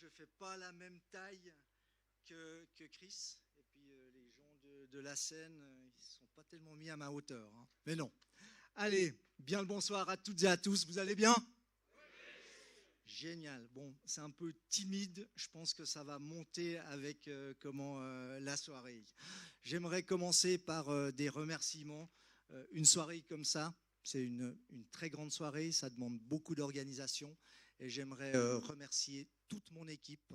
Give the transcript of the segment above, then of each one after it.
je ne fais pas la même taille que Chris. Et puis les gens de la scène, ils ne sont pas tellement mis à ma hauteur. Hein. Mais non. Allez, bien le bonsoir à toutes et à tous. Vous allez bien ? Génial. Bon, c'est un peu timide. Je pense que ça va monter avec la soirée. J'aimerais commencer par des remerciements. Une soirée comme ça, c'est une très grande soirée. Ça demande beaucoup d'organisation. Et j'aimerais remercier toute mon équipe.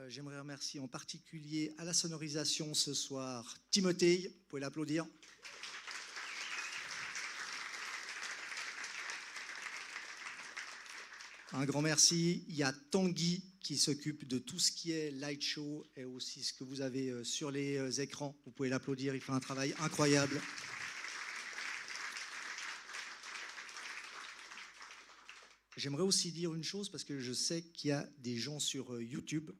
J'aimerais remercier en particulier à la sonorisation ce soir Timothée. Vous pouvez l'applaudir. Un grand merci. Il y a Tanguy qui s'occupe de tout ce qui est light show et aussi ce que vous avez sur les écrans. Vous pouvez l'applaudir, il fait un travail incroyable. J'aimerais aussi dire une chose parce que je sais qu'il y a des gens sur YouTube.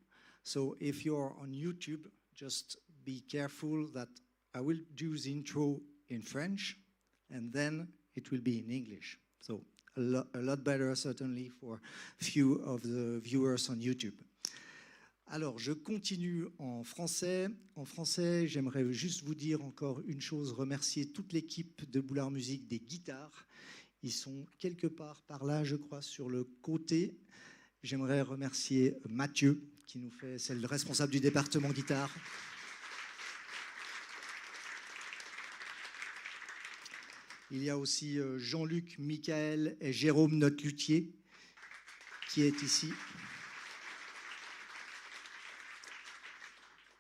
So if you're on YouTube, just be careful that I will do the intro in French and then it will be in English. So a lot better certainly for few of the viewers on YouTube. Alors, je continue en français. En français, j'aimerais juste vous dire encore une chose, remercier toute l'équipe de Boullard Musique des guitares. Ils sont quelque part par là, je crois, sur le côté. J'aimerais remercier Mathieu, qui nous fait, c'est le responsable du département guitare. Il y a aussi Jean-Luc, Michael et Jérôme, notre luthier, qui est ici.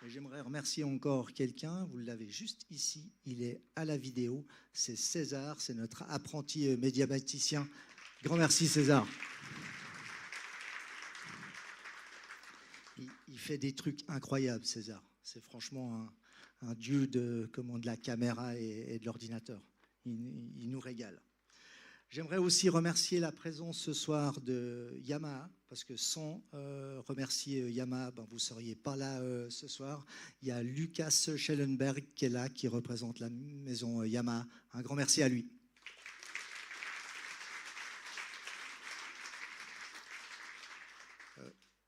Et j'aimerais remercier encore quelqu'un, vous l'avez juste ici, il est à la vidéo, c'est César, c'est notre apprenti médiaticien. Grand merci César. Il fait des trucs incroyables César, c'est franchement un dieu de la caméra et de l'ordinateur. Il nous régale. J'aimerais aussi remercier la présence ce soir de Yamaha, parce que sans remercier Yamaha, vous ne seriez pas là ce soir. Il y a Lucas Schellenberg qui est là, qui représente la maison Yamaha. Un grand merci à lui.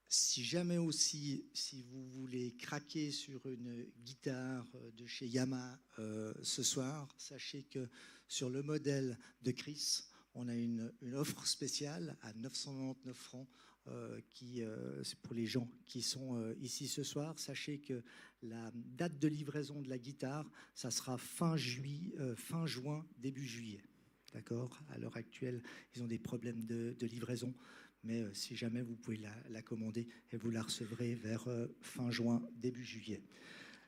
Si jamais aussi, si vous voulez craquer sur une guitare de chez Yamaha ce soir, sachez que sur le modèle de Chris, on a une offre spéciale à 999 francs c'est pour les gens qui sont ici ce soir. Sachez que la date de livraison de la guitare, ça sera fin juin, début juillet. D'accord ? À l'heure actuelle, ils ont des problèmes de livraison. Mais si jamais vous pouvez la commander et vous la recevrez vers fin juin, début juillet.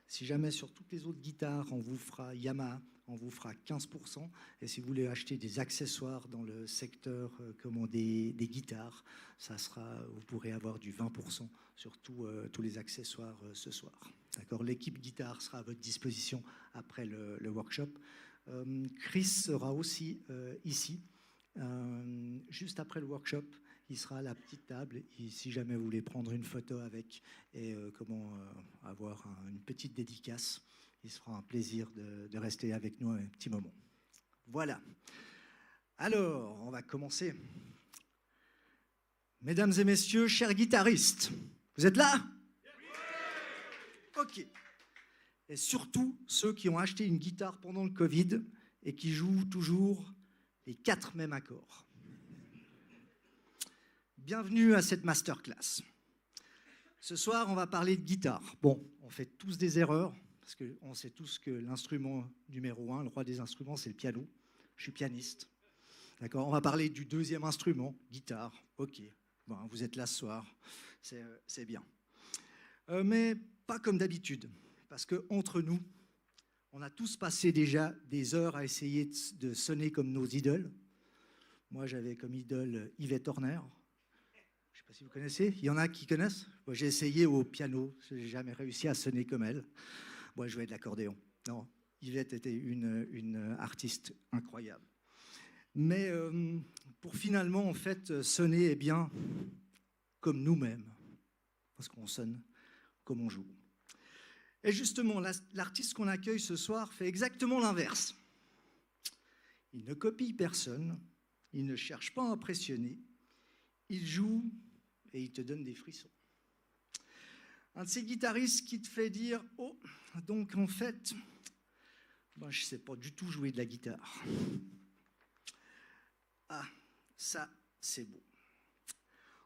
Si jamais sur toutes les autres guitares, on vous fera Yamaha, on vous fera 15%. Et si vous voulez acheter des accessoires dans le secteur des guitares, vous pourrez avoir du 20% sur tous les accessoires ce soir. D'accord ? L'équipe guitare sera à votre disposition après le workshop. Chris sera aussi ici, juste après le workshop. Il sera à la petite table et si jamais vous voulez prendre une photo avec et avoir une petite dédicace, il sera un plaisir de rester avec nous un petit moment. Voilà. Alors, on va commencer. Mesdames et messieurs, chers guitaristes, vous êtes là ? Ok. Et surtout, ceux qui ont acheté une guitare pendant le Covid et qui jouent toujours les 4 mêmes accords. Bienvenue à cette masterclass. Ce soir, on va parler de guitare. Bon, on fait tous des erreurs, parce qu'on sait tous que l'instrument numéro 1, le roi des instruments, c'est le piano. Je suis pianiste. D'accord ? On va parler du deuxième instrument, guitare. Ok, bon, vous êtes là ce soir, c'est bien. Mais pas comme d'habitude, parce qu'entre nous, on a tous passé déjà des heures à essayer de sonner comme nos idoles. Moi, j'avais comme idole Yvette Horner. Je ne sais pas si vous connaissez. Il y en a qui connaissent. Moi, j'ai essayé au piano. Je n'ai jamais réussi à sonner comme elle. Moi, je jouais de l'accordéon. Non, Yvette était une artiste incroyable. Mais pour finalement, en fait, sonner bien comme nous-mêmes. Parce qu'on sonne comme on joue. Et justement, l'artiste qu'on accueille ce soir fait exactement l'inverse. Il ne copie personne. Il ne cherche pas à impressionner. Il joue et il te donne des frissons. Un de ces guitaristes qui te fait dire « Oh, donc en fait, ben, je ne sais pas du tout jouer de la guitare. » Ah, ça, c'est beau.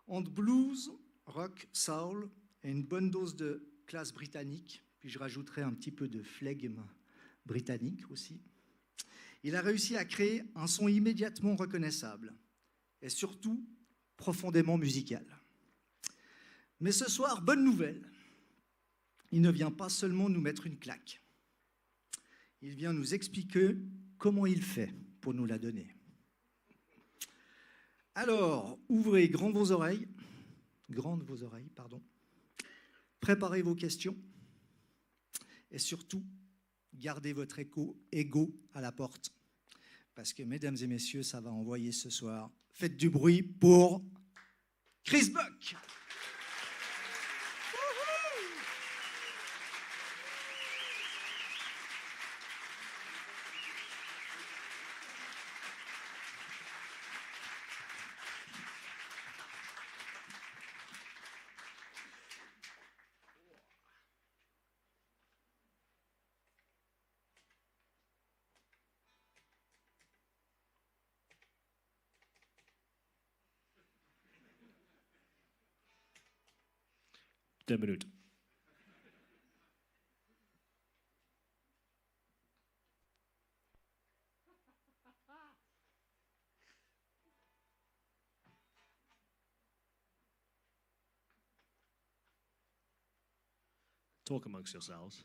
Entre blues, rock, soul et une bonne dose de classe britannique, puis je rajouterai un petit peu de flegme britannique aussi, il a réussi à créer un son immédiatement reconnaissable et surtout profondément musical. Mais ce soir, bonne nouvelle, il ne vient pas seulement nous mettre une claque. Il vient nous expliquer comment il fait pour nous la donner. Alors, ouvrez grandes vos oreilles, préparez vos questions et surtout, gardez votre ego à la porte parce que, mesdames et messieurs, ça va envoyer ce soir. Faites du bruit pour Chris Buck. Deux minutes. Talk amongst yourselves.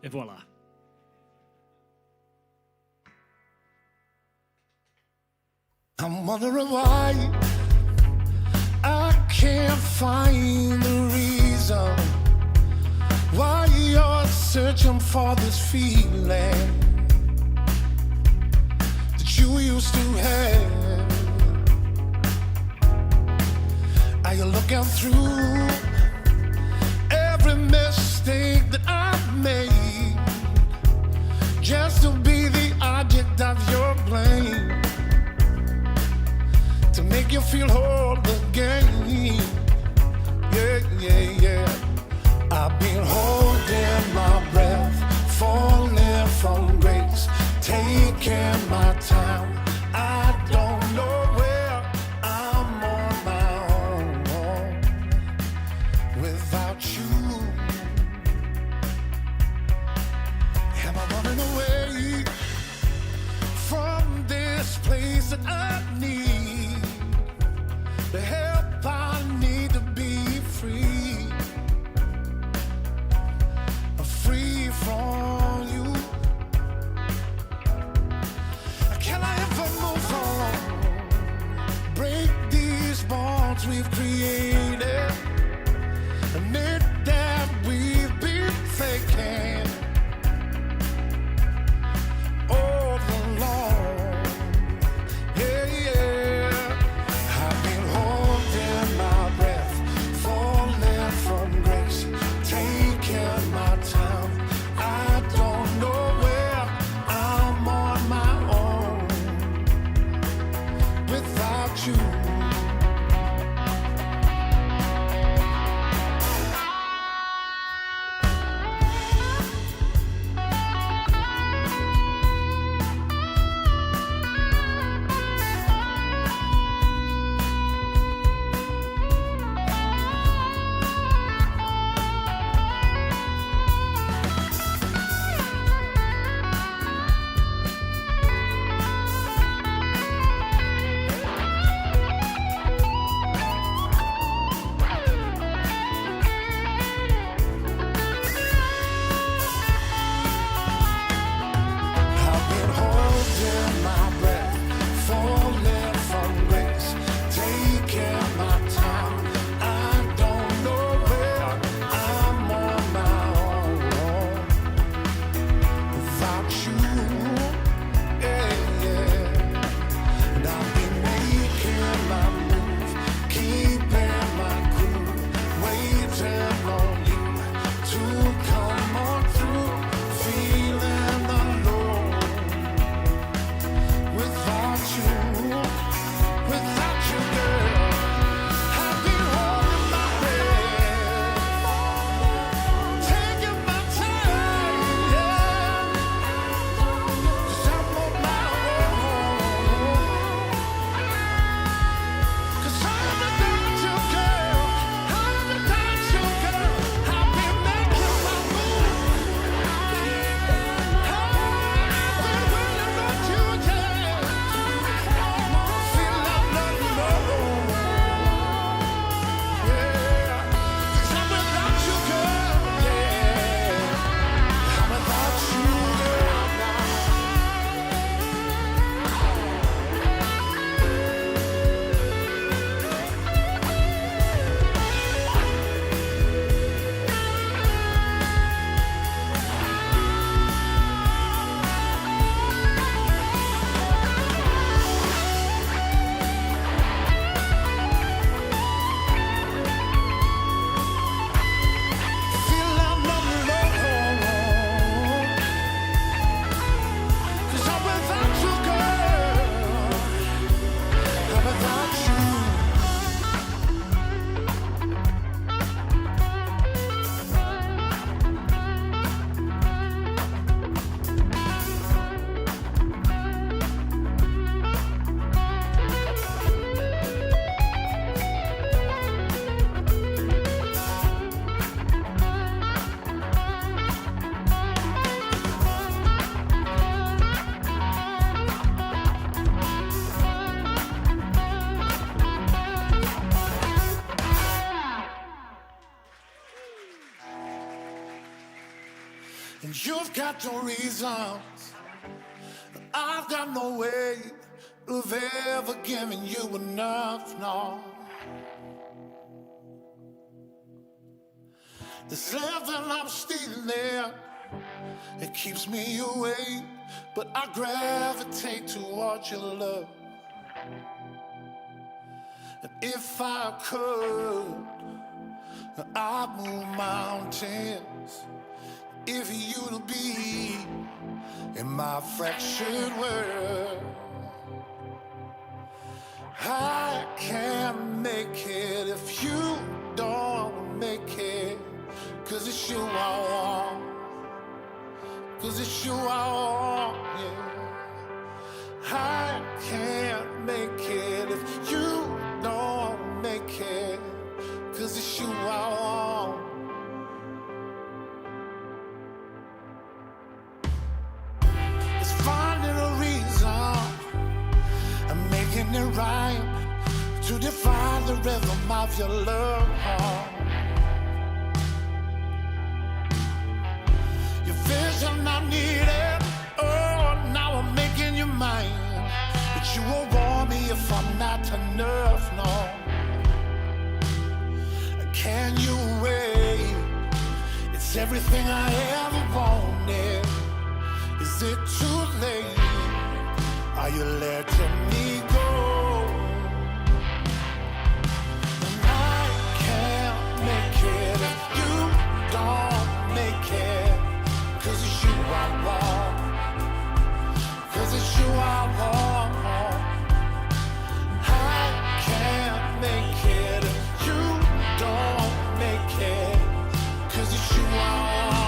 Et voilà. I'm wondering why I can't find the reason why you're searching for this feeling that you used to have. Are you looking through every mistake that I've made just to be the object of your blame, to make you feel whole again? Yeah, yeah, yeah. I've been holding my breath, falling from grace, taking my time. I don't know where I'm on my own without you. Am I running away from this place that I need? The help I need to be free, free from you. Can I ever move on? Break these bonds we've created, admit that we've been faking all along. Yeah, yeah. I've been holding my breath, falling from grace, taking my time. I don't know where I'm on my own without you. And you've got your reasons. I've got no way of ever giving you enough, no. This love that I'm stealing, it keeps me awake, but I gravitate towards your love. And if I could, I'd move mountains if you'd be in my fractured world. I can't make it if you don't make it, 'cause it's you I want, 'cause it's you I want, yeah. I can't make it if you don't make it, 'cause it's you I want. It's finding a reason and making it right to define the rhythm of your love. Your vision I needed, oh, now I'm making you mine. But you won't want me if I'm not enough, no. Can you wait? It's everything I ever wanted. Is it too late? Are you letting me go? And I can't make it if you don't make it, 'cause it's you I want, 'cause it's you I want. I can't make it if you don't make it, 'cause it's you I want.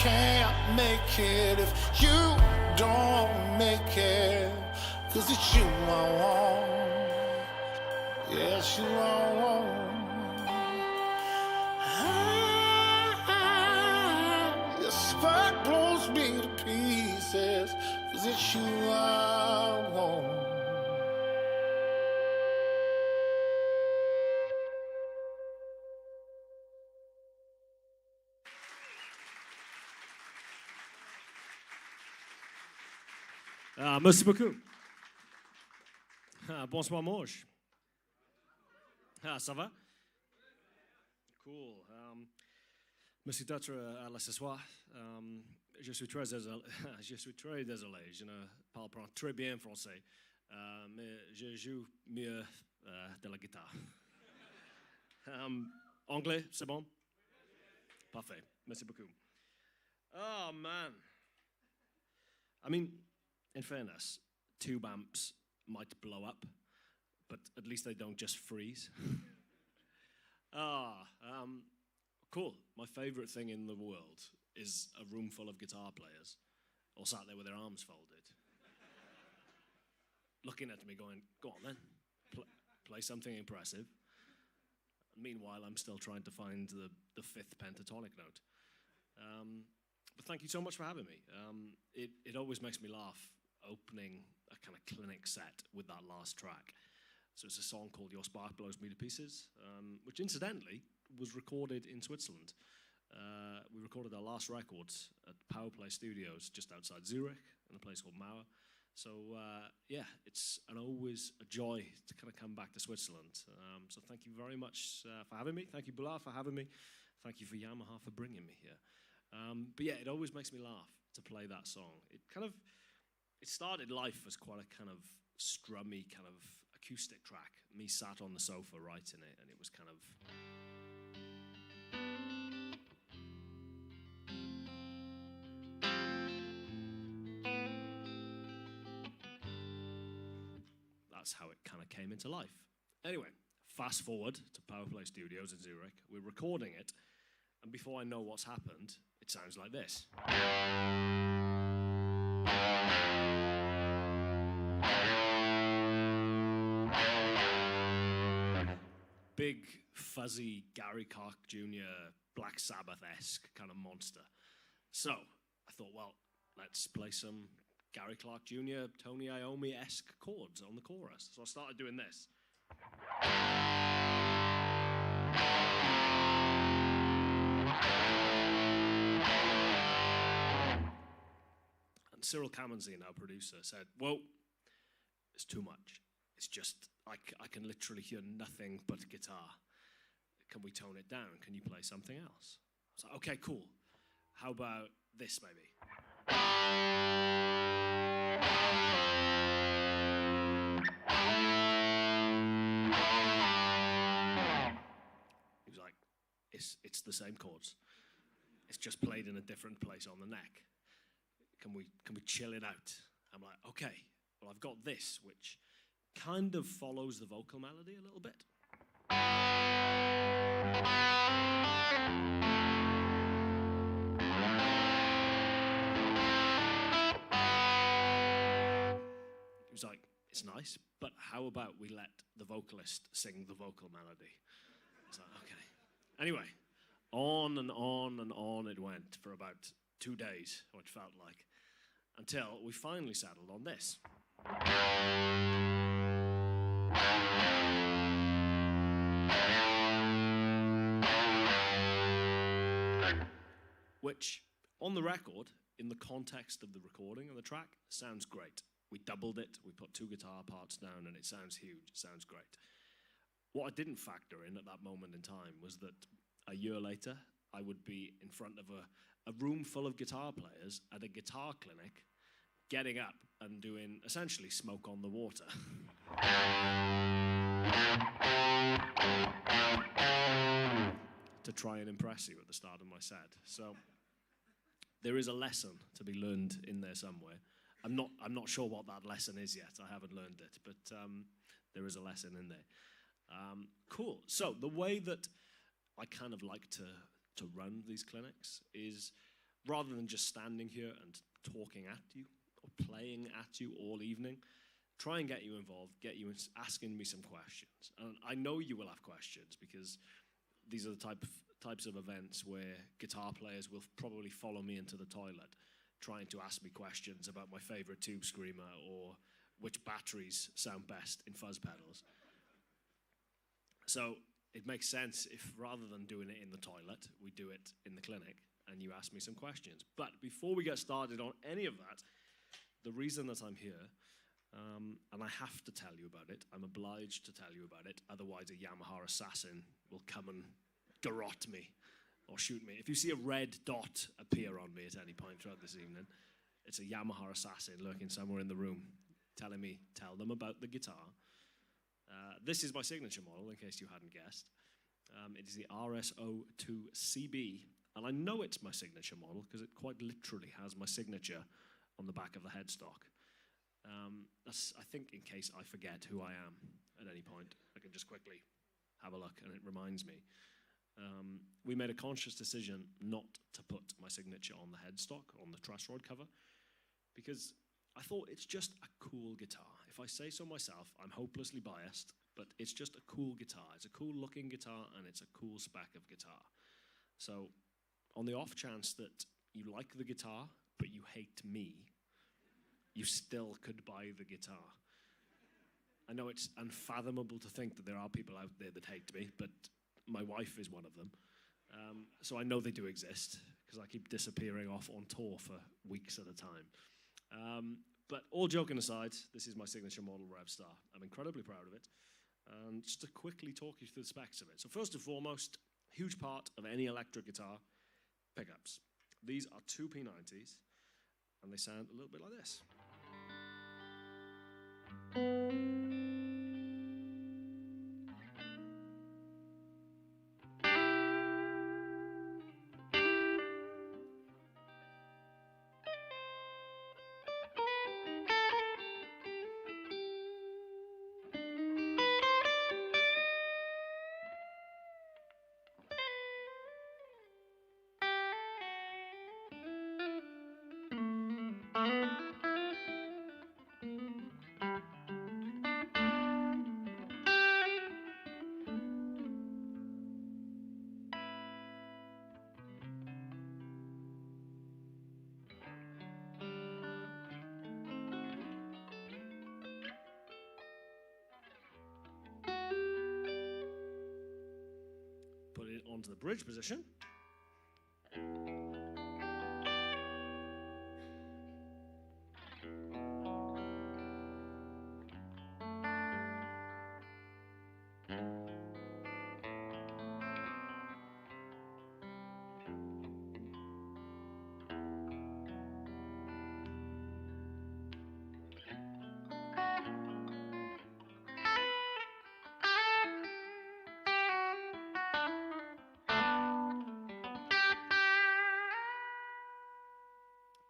can't make it if you don't make it. 'Cause it's you I want. Yes, you I want. Your spark blows me to pieces. 'Cause it's you I want. Merci beaucoup. Bonsoir, Morge. Ça va? Cool. Merci d'être là ce soir. Je suis très désolé, je ne parle pas très bien français, mais je joue mieux de la guitare. Anglais, c'est bon? Parfait. Merci beaucoup. Oh, man. I mean, in fairness, tube amps might blow up, but at least they don't just freeze. Cool. My favorite thing in the world is a room full of guitar players, all sat there with their arms folded, looking at me going, go on then, play something impressive. Meanwhile, I'm still trying to find the fifth pentatonic note. But thank you so much for having me. It always makes me laugh opening a kind of clinic set with that last track. So it's a song called Your Spark Blows Me to Pieces, which incidentally was recorded in Switzerland. We recorded our last records at Power Play Studios just outside Zurich in a place called Mauer. So yeah, it's always a joy to kind of come back to Switzerland. So thank you very much for having me. Thank you, Boullard, for having me. Thank you for Yamaha for bringing me here. But yeah, it always makes me laugh to play that song. It started life as quite a kind of strummy kind of acoustic track. Me sat on the sofa writing it, and it was kind of... That's how it kind of came into life. Anyway, fast forward to Power Play Studios in Zurich. We're recording it, and before I know what's happened, it sounds like this. Big, fuzzy Gary Clark Jr., Black Sabbath-esque kind of monster. So I thought, well, let's play some Gary Clark Jr., Tony Iommi-esque chords on the chorus. So I started doing this. And Cyril Kamanzine, our producer, said, whoa, it's too much. It's just, I can literally hear nothing but guitar. Can we tone it down? Can you play something else? I was like, okay, cool. How about this, maybe? He was like, it's the same chords. It's just played in a different place on the neck. Can we chill it out? I'm like, okay, well, I've got this, which kind of follows the vocal melody a little bit. He was like, it's nice, but how about we let the vocalist sing the vocal melody? I was like, okay. Anyway, on and on and on it went for about 2 days, or it felt like, until we finally settled on this. Which, on the record, in the context of the recording of the track, sounds great. We doubled it, we put 2 guitar parts down, and it sounds huge, it sounds great. What I didn't factor in at that moment in time was that a year later, I would be in front of a room full of guitar players at a guitar clinic, getting up and doing essentially Smoke on the Water. To try and impress you at the start of my set. So there is a lesson to be learned in there somewhere. I'm not sure what that lesson is yet. I haven't learned it, but there is a lesson in there. Cool. So the way that I kind of like to run these clinics is rather than just standing here and talking at you or playing at you all evening, try and get you involved, get you asking me some questions. And I know you will have questions because these are the types of events where guitar players will probably follow me into the toilet trying to ask me questions about my favorite tube screamer or which batteries sound best in fuzz pedals. So it makes sense if rather than doing it in the toilet, we do it in the clinic and you ask me some questions. But before we get started on any of that, the reason that I'm here, and I have to tell you about it, I'm obliged to tell you about it, otherwise a Yamaha assassin will come and garrote me or shoot me. If you see a red dot appear on me at any point throughout this evening, it's a Yamaha assassin lurking somewhere in the room telling me, tell them about the guitar. This is my signature model, in case you hadn't guessed. It is the RSO2CB, and I know it's my signature model because it quite literally has my signature on the back of the headstock. That's, I think, in case I forget who I am at any point, I can just quickly have a look and it reminds me. We made a conscious decision not to put my signature on the headstock, on the truss rod cover, because I thought it's just a cool guitar. If I say so myself, I'm hopelessly biased, but it's just a cool guitar. It's a cool looking guitar and it's a cool spec of guitar. So on the off chance that you like the guitar, but you hate me, you still could buy the guitar. I know it's unfathomable to think that there are people out there that hate me, but my wife is one of them. So I know they do exist, because I keep disappearing off on tour for weeks at a time. But all joking aside, this is my signature model Revstar. I'm incredibly proud of it. And just to quickly talk you through the specs of it. So first and foremost, huge part of any electric guitar, pickups. These are two P90s, and they sound a little bit like this. Put it onto the bridge position.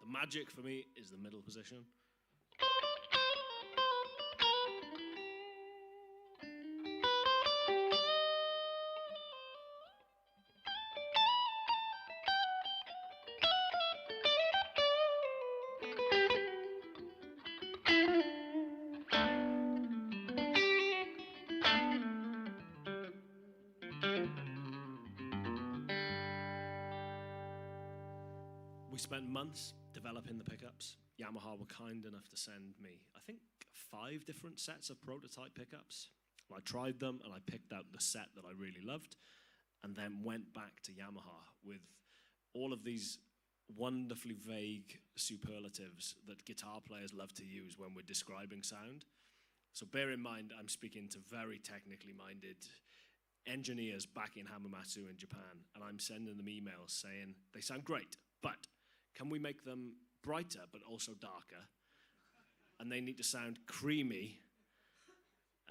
Magic for me is the middle position. We spent months developing the pickups. Yamaha were kind enough to send me, I think, 5 different sets of prototype pickups. I tried them and I picked out the set that I really loved and then went back to Yamaha with all of these wonderfully vague superlatives that guitar players love to use when we're describing sound. So bear in mind, I'm speaking to very technically minded engineers back in Hamamatsu in Japan, and I'm sending them emails saying, they sound great, but can we make them brighter but also darker? And they need to sound creamy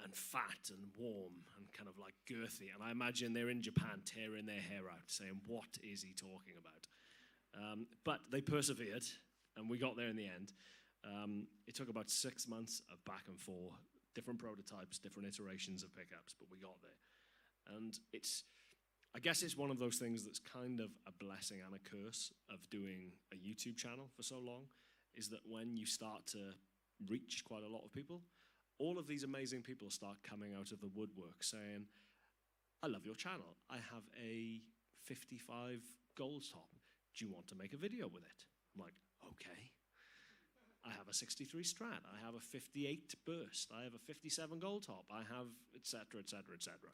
and fat and warm and kind of like girthy. And I imagine they're in Japan tearing their hair out saying, what is he talking about? But they persevered and we got there in the end. It took about 6 months of back and forth, different prototypes, different iterations of pickups, but we got there. And I guess it's one of those things that's kind of a blessing and a curse of doing a YouTube channel for so long, is that when you start to reach quite a lot of people, all of these amazing people start coming out of the woodwork saying, I love your channel. I have a 55 gold top. Do you want to make a video with it? I'm like, okay. I have a 63 Strat. I have a 58 burst. I have a 57 gold top. I have et cetera, et cetera, et cetera.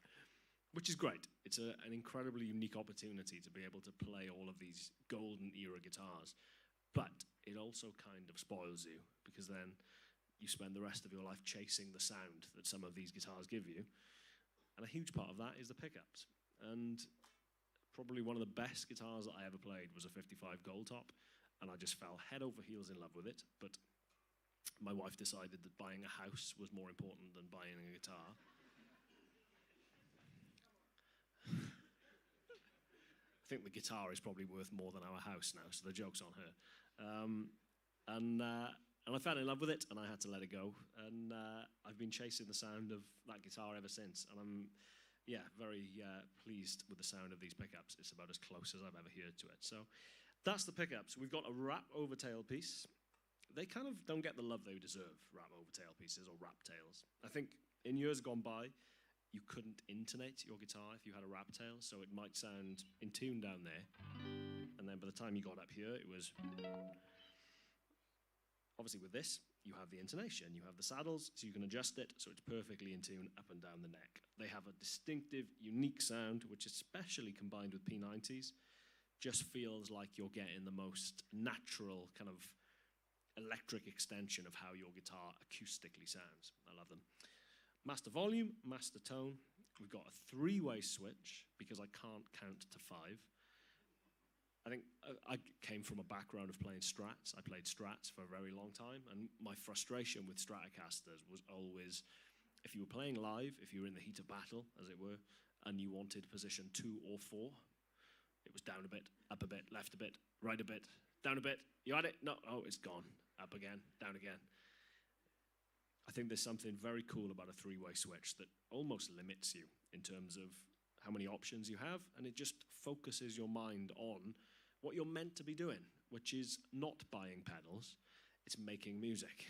Which is great. It's an incredibly unique opportunity to be able to play all of these golden era guitars. But it also kind of spoils you, because then you spend the rest of your life chasing the sound that some of these guitars give you. And a huge part of that is the pickups. And probably one of the best guitars that I ever played was a 55 gold top, and I just fell head over heels in love with it. But my wife decided that buying a house was more important than buying a guitar. I think the guitar is probably worth more than our house now, so the joke's on her. And I fell in love with it, and I had to let it go. And I've been chasing the sound of that guitar ever since. And I'm, very pleased with the sound of these pickups. It's about as close as I've ever heard to it. So that's the pickups. We've got a wrap over tail piece. They kind of don't get the love they deserve, wrap over tail pieces or wrap tails. I think in years gone by, you couldn't intonate your guitar if you had a wrap tail, so it might sound in tune down there. And then by the time you got up here, it was... Obviously with this, you have the intonation, you have the saddles, so you can adjust it so it's perfectly in tune up and down the neck. They have a distinctive, unique sound, which especially combined with P90s, just feels like you're getting the most natural kind of electric extension of how your guitar acoustically sounds. I love them. Master volume, master tone. We've got a three-way switch because I can't count to 5. I think I came from a background of playing Strats. I played Strats for a very long time, and my frustration with Stratocasters was always, if you were playing live, if you were in the heat of battle, as it were, and you wanted position 2 or 4, it was down a bit, up a bit, left a bit, right a bit, down a bit. You had it? No, oh, it's gone. Up again, down again. I think there's something very cool about a three-way switch that almost limits you in terms of how many options you have, and it just focuses your mind on what you're meant to be doing, which is not buying pedals, it's making music.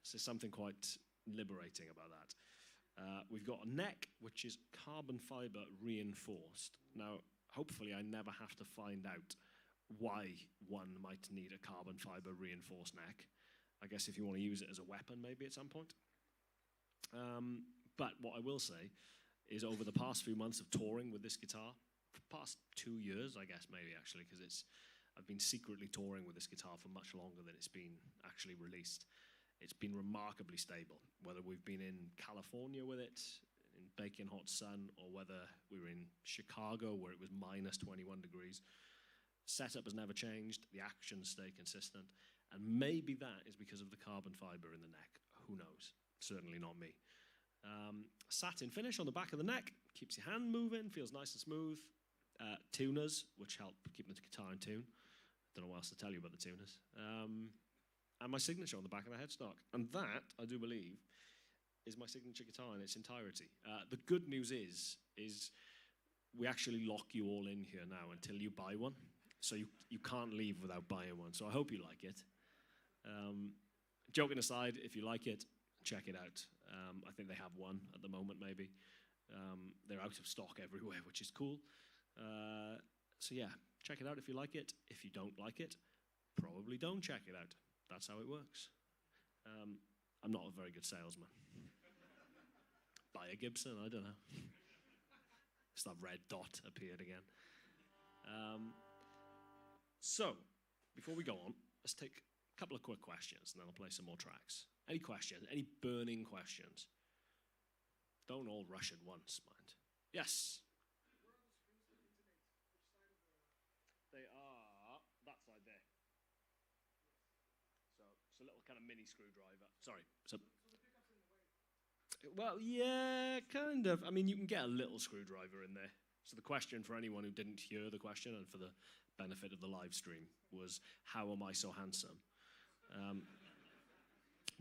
So there's something quite liberating about that. We've got a neck, which is carbon fiber reinforced. Now, hopefully I never have to find out why one might need a carbon fiber reinforced neck. I guess if you want to use it as a weapon, maybe at some point. But what I will say is over the past few months of touring with this guitar, past 2 years, I guess, maybe actually, because I've been secretly touring with this guitar for much longer than it's been actually released. It's been remarkably stable, whether we've been in California with it, in baking hot sun, or whether we were in Chicago where it was minus 21 degrees. Setup has never changed, the actions stay consistent, and maybe that is because of the carbon fiber in the neck. Who knows? Certainly not me. Satin finish on the back of the neck, keeps your hand moving, feels nice and smooth. Tuners, which help keep the guitar in tune. Don't know what else to tell you about the tuners. And my signature on the back of the headstock. And that, I do believe, is my signature guitar in its entirety. The good news is we actually lock you all in here now until you buy one. So you can't leave without buying one. So I hope you like it. Joking aside, if you like it, check it out. I think they have one at the moment, maybe. They're out of stock everywhere, which is cool. So yeah, check it out if you like it. If you don't like it, probably don't check it out. That's how it works. I'm not a very good salesman. Buy a Gibson, I don't know. It's that red dot appeared again. So, before we go on, let's take a couple of quick questions, and then I'll play some more tracks. Any questions? Any burning questions? Don't all rush at once, mind. Yes? They are that side there. So it's a little kind of mini screwdriver. Sorry. Well, yeah, kind of. I mean, you can get a little screwdriver in there. So the question for anyone who didn't hear the question, and for the benefit of the live stream, was, how am I so handsome?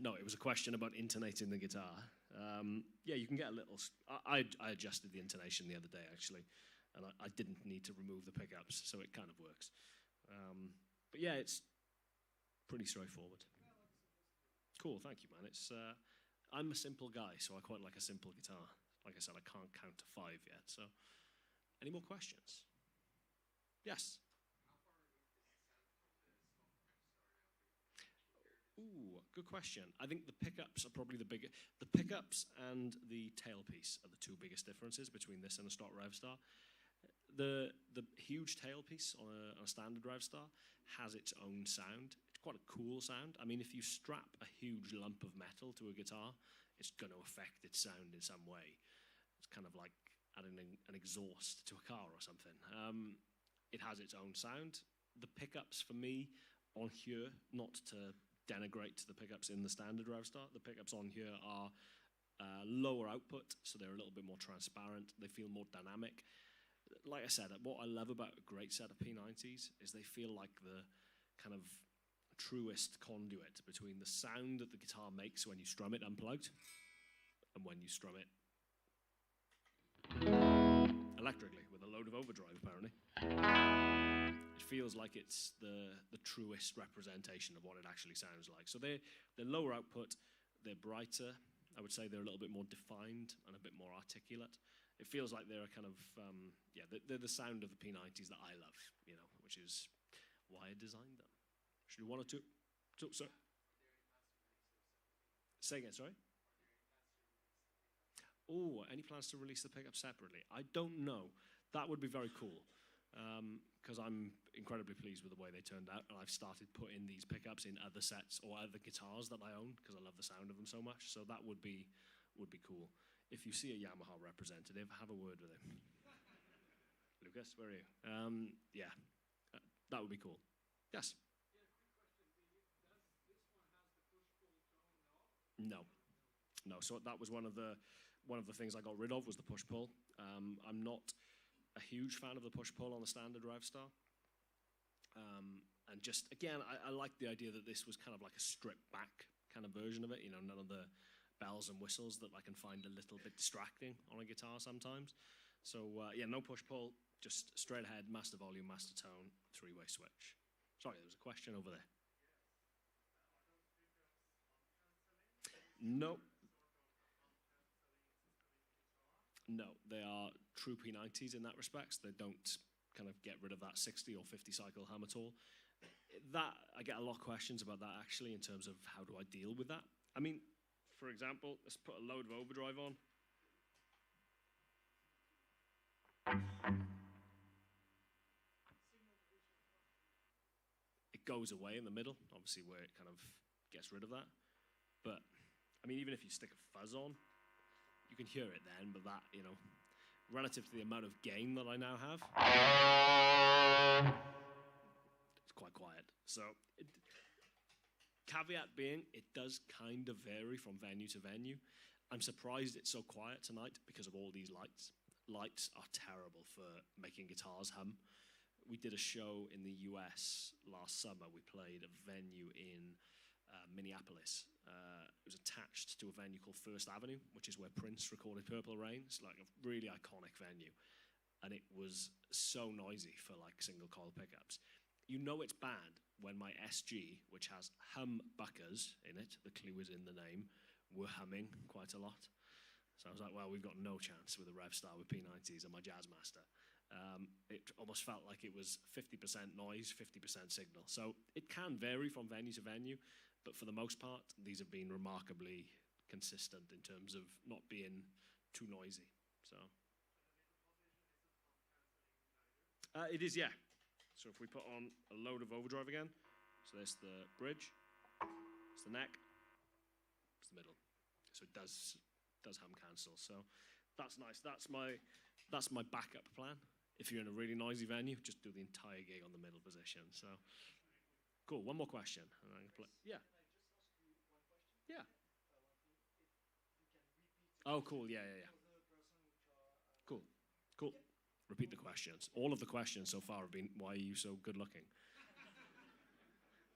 No, it was a question about intonating the guitar. Yeah, you can get a little. I adjusted the intonation the other day actually, and I didn't need to remove the pickups, so it kind of works. But yeah, it's pretty straightforward. Cool, thank you, man. I'm a simple guy, so I quite like a simple guitar. Like I said, I can't count to 5 yet. So, any more questions? Yes. Ooh, good question. I think the pickups are probably the biggest. The pickups and the tailpiece are the 2 biggest differences between this and a stock Revstar. The huge tailpiece on a standard Revstar has its own sound. It's quite a cool sound. I mean, if you strap a huge lump of metal to a guitar, it's going to affect its sound in some way. It's kind of like adding an exhaust to a car or something. It has its own sound. The pickups for me on here, not to denigrate the pickups in the standard Revstar, the pickups on here are lower output, so they're a little bit more transparent. They feel more dynamic. Like I said, what I love about a great set of P90s is they feel like the kind of truest conduit between the sound that the guitar makes when you strum it unplugged and when you strum it electrically with a load of overdrive, apparently. It feels like it's the truest representation of what it actually sounds like. So they're lower output, they're brighter. I would say they're a little bit more defined and a bit more articulate. It feels like they're a kind of, they're the sound of the P90s that I love, which is why I designed them. Should we want to sorry? Say again, sorry? Oh, any plans to release the pickup separately? I don't know. That would be very cool, because I'm incredibly pleased with the way they turned out, and I've started putting these pickups in other sets or other guitars that I own because I love the sound of them so much. So that would be cool. If you see a Yamaha representative, have a word with him. Lucas, where are you? Yeah, that would be cool. Yes. No. So that was one of the things I got rid of was the push pull. I'm not a huge fan of the push pull on the standard Revstar. And just again, I like the idea that this was kind of like a stripped back kind of version of it. None of the bells and whistles that I can find a little bit distracting on a guitar sometimes. So yeah, no push pull, just straight ahead, master volume, master tone, 3-way switch. Sorry, there was a question over there. No, they are true P90s in that respect. They don't kind of get rid of that 60 or 50 cycle hum at all. That I get a lot of questions about that actually in terms of how do I deal with that. I mean, for example, let's put a load of overdrive on. It goes away in the middle, obviously where it kind of gets rid of that. But I mean, even if you stick a fuzz on, you can hear it then, but that, relative to the amount of gain that I now have, it's quite quiet. So, caveat being, it does kind of vary from venue to venue. I'm surprised it's so quiet tonight because of all these lights. Lights are terrible for making guitars hum. We did a show in the US last summer. We played a venue in Minneapolis. It was attached to a venue called First Avenue, which is where Prince recorded Purple Rain. It's like a really iconic venue. And it was so noisy for like single coil pickups. It's bad when my SG, which has humbuckers in it, the clue is in the name, were humming quite a lot. So I was like, well, we've got no chance with a Revstar with P90s and my Jazzmaster. It almost felt like it was 50% noise, 50% signal. So it can vary from venue to venue, but for the most part, these have been remarkably consistent in terms of not being too noisy. So it is, yeah. So if we put on a load of overdrive again, so there's the bridge, it's the neck, it's the middle. So it does hum cancel. So that's nice. That's my backup plan. If you're in a really noisy venue, just do the entire gig on the middle position. So cool. One more question. And I can play. Yeah. Yeah. Oh, cool. Yeah. Cool. Repeat the questions. All of the questions so far have been, why are you so good looking?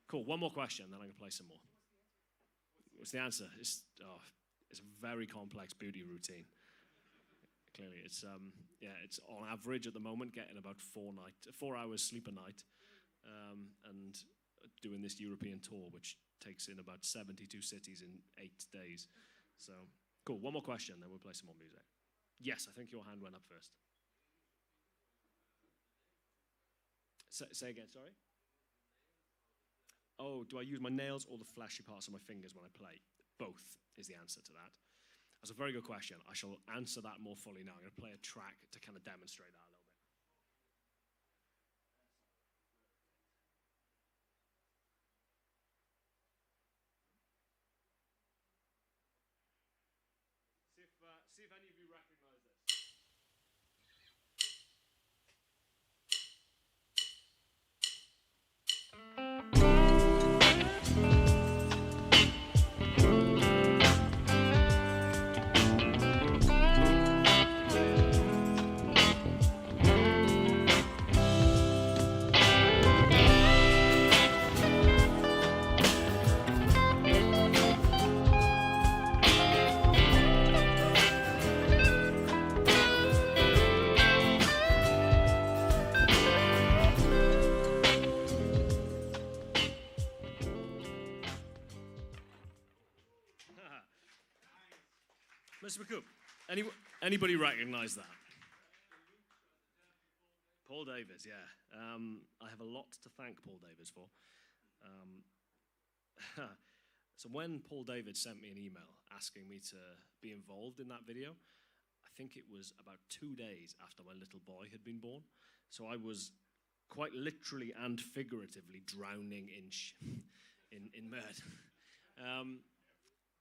Cool. One more question, then I can play some more. What's the answer? It's a very complex beauty routine. Clearly, it's it's on average at the moment getting about 4 hours sleep a night, and doing this European tour, which takes in about 72 cities in 8 days. So, cool. One more question, then we'll play some more music. Yes, I think your hand went up first. Say again, sorry? Oh, do I use my nails or the fleshy parts of my fingers when I play? Both is the answer to that. That's a very good question. I shall answer that more fully now. I'm going to play a track to kind of demonstrate that a little bit. See if any of you recognize this. Mr. McCoop, anybody recognize that? Paul Davies, yeah. I have a lot to thank Paul Davies for. So when Paul Davies sent me an email asking me to be involved in that video, I think it was about 2 days after my little boy had been born. So I was quite literally and figuratively drowning in mud.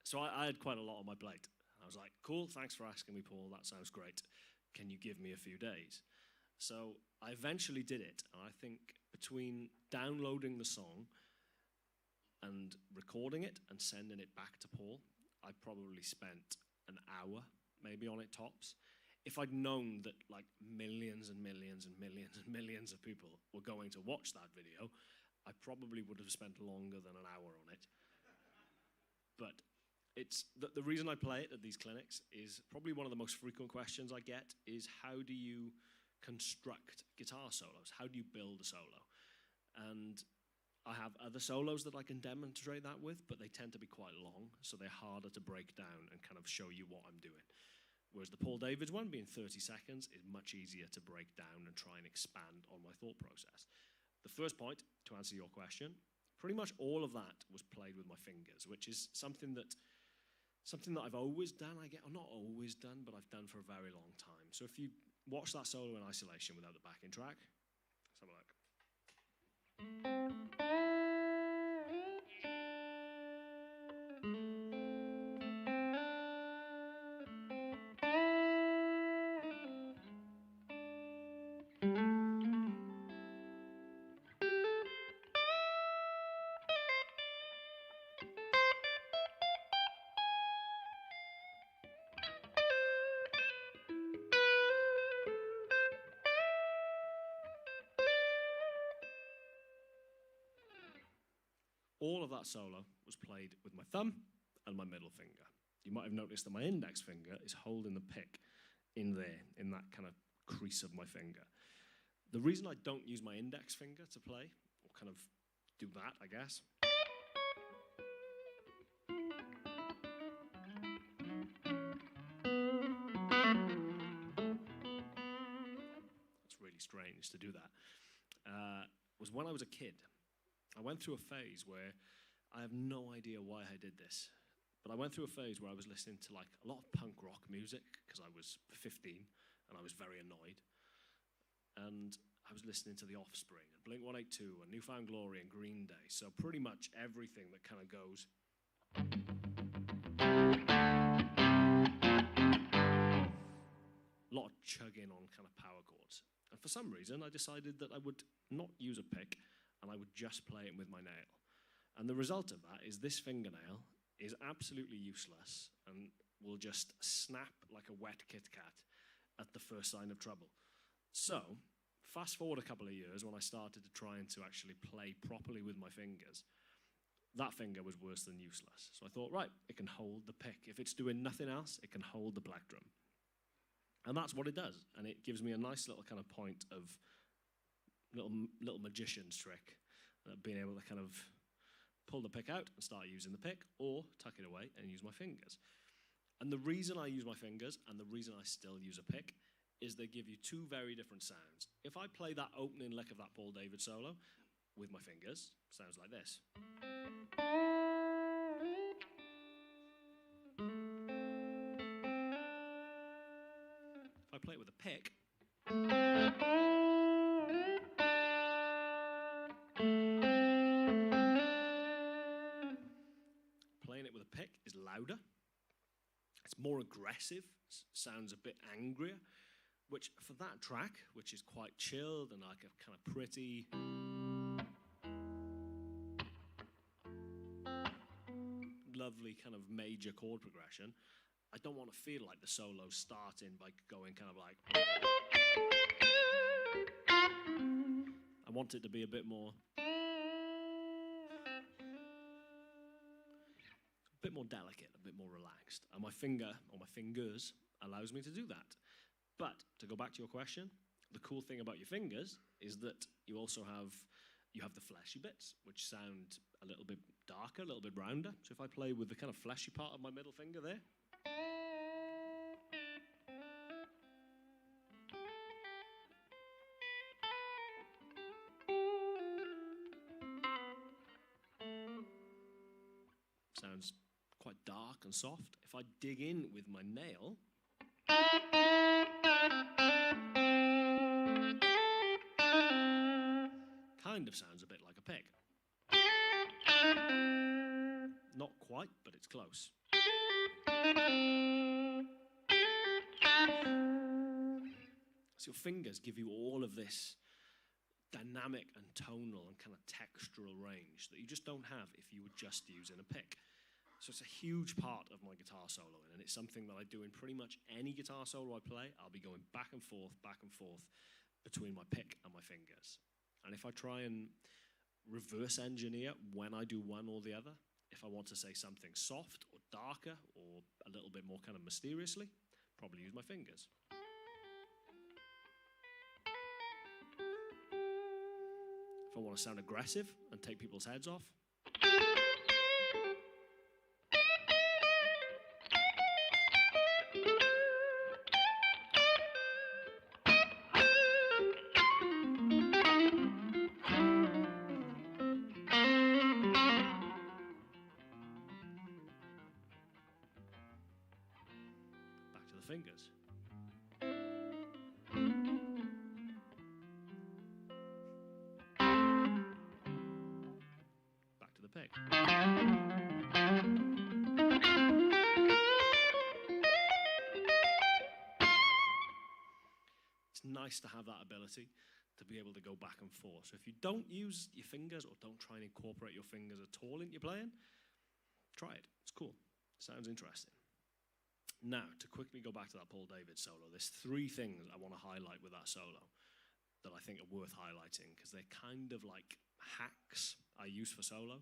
So I had quite a lot on my plate. I was like, cool, thanks for asking me, Paul, that sounds great. Can you give me a few days? So I eventually did it, and I think between downloading the song and recording it and sending it back to Paul, I probably spent an hour maybe on it tops. If I'd known that like millions and millions and millions and millions of people were going to watch that video, I probably would have spent longer than an hour on it. But it's the reason I play it at these clinics is probably one of the most frequent questions I get is how do you construct guitar solos? How do you build a solo? And I have other solos that I can demonstrate that with, but they tend to be quite long, so they're harder to break down and kind of show you what I'm doing. Whereas the Paul Davies one, being 30 seconds, is much easier to break down and try and expand on my thought process. The first point, to answer your question, pretty much all of that was played with my fingers, which is something that I've always done, or not always done, but I've done for a very long time. So if you watch that solo in isolation without the backing track, let's have a look. All of that solo was played with my thumb and my middle finger. You might have noticed that my index finger is holding the pick in there, in that kind of crease of my finger. The reason I don't use my index finger to play, or kind of do that, I guess, it's really strange to do that, was when I was a kid. I went through a phase where I have no idea why I did this, but I went through a phase where I was listening to like a lot of punk rock music because I was 15 and I was very annoyed. And I was listening to The Offspring and Blink-182 and Newfound Glory and Green Day. So pretty much everything that kind of goes. A lot of chugging on kind of power chords. And for some reason, I decided that I would not use a pick and I would just play it with my nail. And the result of that is this fingernail is absolutely useless and will just snap like a wet Kit Kat at the first sign of trouble. So, fast forward a couple of years when I started to try and to actually play properly with my fingers. that finger was worse than useless. So I thought, right, it can hold the pick. If it's doing nothing else, it can hold the black drum. And that's what it does. And it gives me a nice little kind of point of little magician's trick, being able to kind of pull the pick out and start using the pick, or tuck it away and use my fingers. And the reason I use my fingers, and the reason I still use a pick, is they give you two very different sounds. If I play that opening lick of that Paul David solo with my fingers, sounds like this. If I play it with a pick, playing it with a pick is louder. It's more aggressive, sounds a bit angrier, which for that track, which is quite chilled and like a kind of pretty, lovely kind of major chord progression, I don't want to feel like the solo starting by going kind of like, I want it to be a bit more delicate, a bit more relaxed. And my finger, or my fingers, allows me to do that. But to go back to your question, the cool thing about your fingers is that you also have the fleshy bits, which sound a little bit darker, a little bit rounder. So if I play with the kind of fleshy part of my middle finger there, sounds quite dark and soft. If I dig in with my nail, kind of sounds a bit like a pick. Not quite, but it's close. So your fingers give you all of this dynamic and tonal and kind of textural range that you just don't have if you were just using a pick. So it's a huge part of my guitar soloing, and it's something that I do in pretty much any guitar solo I play. I'll be going back and forth between my pick and my fingers. And if I try and reverse engineer when I do one or the other, if I want to say something soft or darker or a little bit more kind of mysteriously, probably use my fingers. If I want to sound aggressive and take people's heads off, back to the fingers. Back to the pick. It's nice to have that ability to be able to go back and forth. So if you don't use your fingers or don't try and incorporate your fingers at all into your playing, try it. It's cool. Sounds interesting. Now, to quickly go back to that Paul David solo, there's three things I want to highlight with that solo that I think are worth highlighting because they're kind of like hacks I use for solo.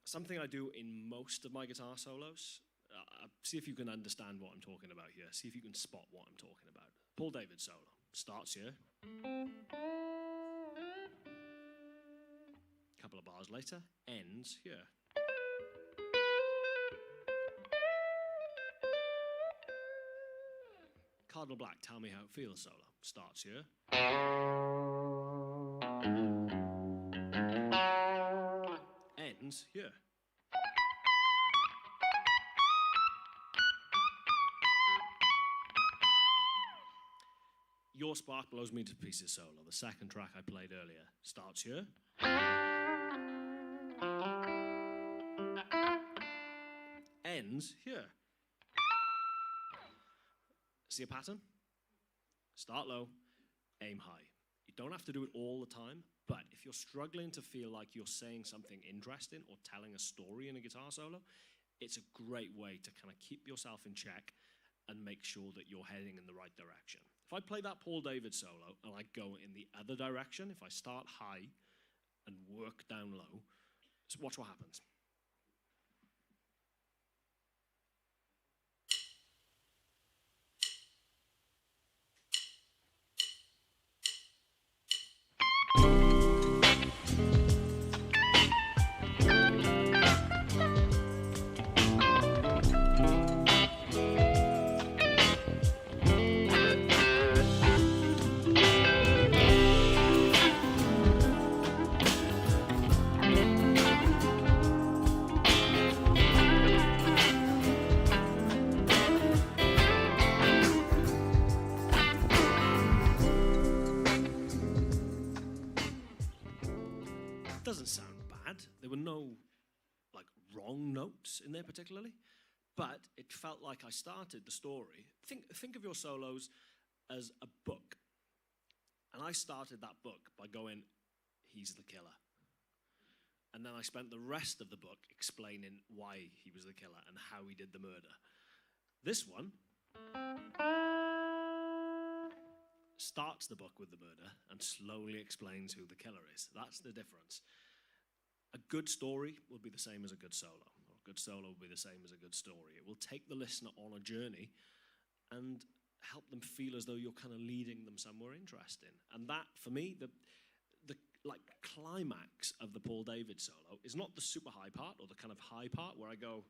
Something I do in most of my guitar solos, see if you can understand what I'm talking about here. See if you can spot what I'm talking about. Paul David solo starts here. A couple of bars later, ends here. Cardinal Black, Tell Me How It Feels solo starts here. Ends here. Your Spark Blows Me to Pieces solo, the second track I played earlier, starts here. Ends here. See a pattern? Start low, aim high. You don't have to do it all the time, but if you're struggling to feel like you're saying something interesting or telling a story in a guitar solo, it's a great way to kind of keep yourself in check and make sure that you're heading in the right direction. If I play that Paul David solo and I go in the other direction, if I start high and work down low, So watch what happens. Doesn't sound bad. There were no wrong notes in there particularly, but it felt like I started the story. Think of your solos as a book, and I started that book by going, "He's the killer," and then I spent the rest of the book explaining why he was the killer and how he did the murder. This one starts the book with the murder and slowly explains who the killer is. That's the difference. A good story will be the same as a good solo. Or a good solo will be the same as a good story. It will take the listener on a journey and help them feel as though you're kind of leading them somewhere interesting. And that, for me, the climax of the Paul David solo is not the super high part or the kind of high part where I go...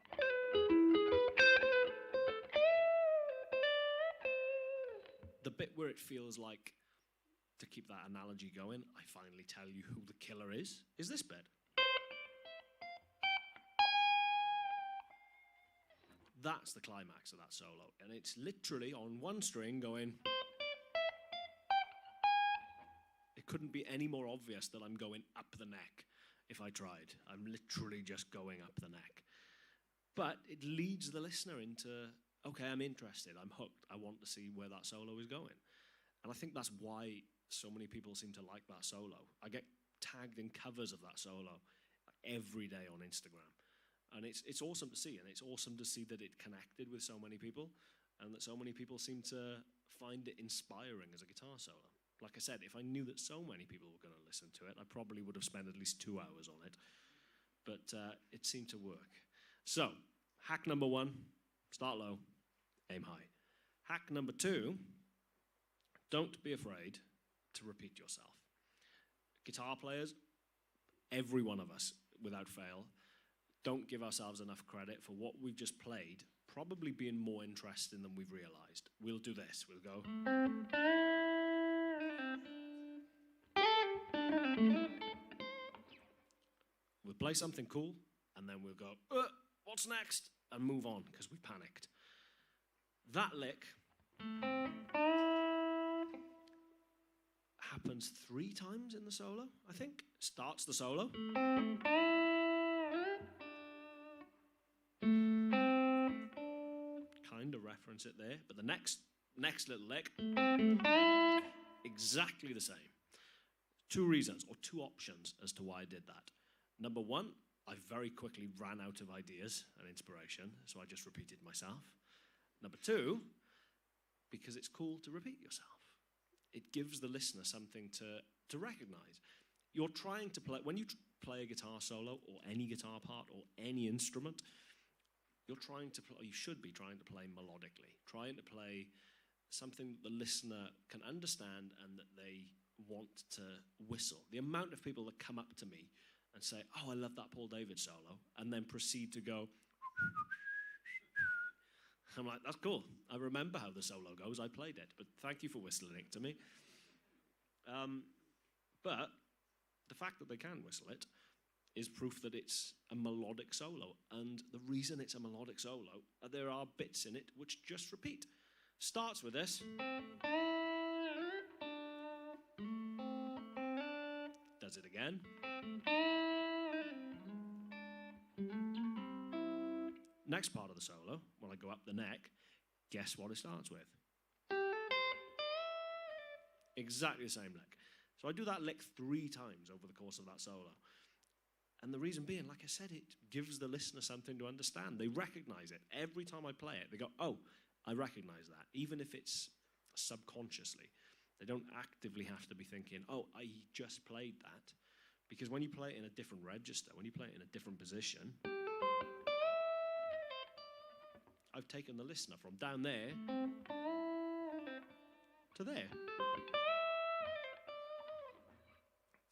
The bit where it feels like, to keep that analogy going, I finally tell you who the killer is this bit. That's the climax of that solo. And it's literally on one string going... It couldn't be any more obvious that I'm going up the neck if I tried. I'm literally just going up the neck. But it leads the listener into... Okay, I'm interested, I'm hooked, I want to see where that solo is going. And I think that's why so many people seem to like that solo. I get tagged in covers of that solo every day on Instagram. And it's awesome to see, and it's awesome to see that it connected with so many people, and that so many people seem to find it inspiring as a guitar solo. Like I said, if I knew that so many people were going to listen to it, I probably would have spent at least 2 hours on it. But it seemed to work. So, hack number 1, start low. Aim high. Hack number 2, don't be afraid to repeat yourself. Guitar players, every one of us, without fail, don't give ourselves enough credit for what we've just played, probably being more interesting than we've realized. We'll do this. We'll go... We'll play something cool, and then we'll go, what's next? And move on, because we panicked. That lick happens 3 times in the solo, I think. Starts the solo. Kind of reference it there, but the next little lick, exactly the same. 2 reasons, or 2 options as to why I did that. Number 1, I very quickly ran out of ideas and inspiration, so I just repeated myself. Number 2, because it's cool to repeat yourself. It gives the listener something to recognize. You're trying to play, when you play a guitar solo or any guitar part or any instrument, you're trying to play, or you should be trying to play melodically, trying to play something that the listener can understand and that they want to whistle. The amount of people that come up to me and say, "Oh, I love that Paul David solo," and then proceed to go... I'm like, that's cool. I remember how the solo goes. I played it, but thank you for whistling it to me. But the fact that they can whistle it is proof that it's a melodic solo. And the reason it's a melodic solo, there are bits in it which just repeat. Starts with this. Does it again. Next part of the solo, when I go up the neck, guess what it starts with? Exactly the same lick. So I do that lick 3 times over the course of that solo. And the reason being, like I said, it gives the listener something to understand. They recognize it. Every time I play it, they go, "Oh, I recognize that." Even if it's subconsciously. They don't actively have to be thinking, "Oh, I just played that," Because when you play it in a different register, when you play it in a different position, I've taken the listener from down there to there.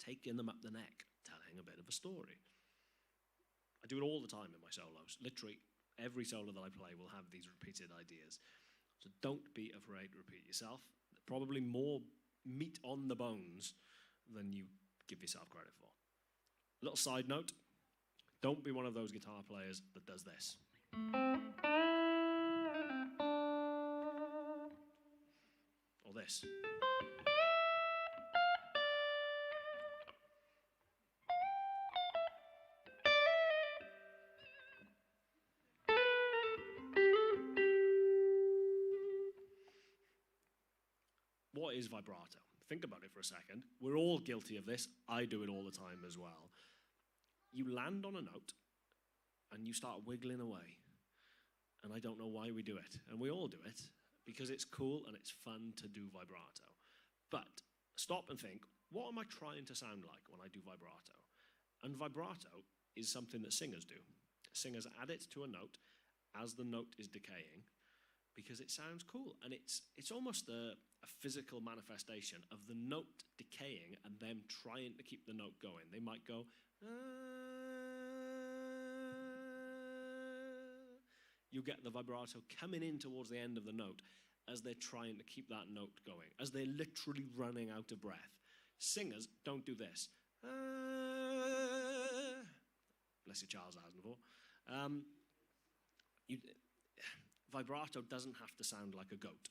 Taking them up the neck, telling a bit of a story. I do it all the time in my solos. Literally, every solo that I play will have these repeated ideas. So don't be afraid to repeat yourself. Probably more meat on the bones than you give yourself credit for. Little side note, don't be one of those guitar players that does this. Or this. What is vibrato? Think about it for a second. We're all guilty of this. I do it all the time as well. You land on a note and you start wiggling away. And I don't know why we do it. And we all do it because it's cool and it's fun to do vibrato. But stop and think, what am I trying to sound like when I do vibrato? And vibrato is something that singers do. Singers add it to a note as the note is decaying because it sounds cool. And it's almost a physical manifestation of the note decaying and them trying to keep the note going. They might go, you get the vibrato coming in towards the end of the note as they're trying to keep that note going, as they're literally running out of breath. Singers don't do this. Bless you, Charles Aznavour. Vibrato doesn't have to sound like a goat.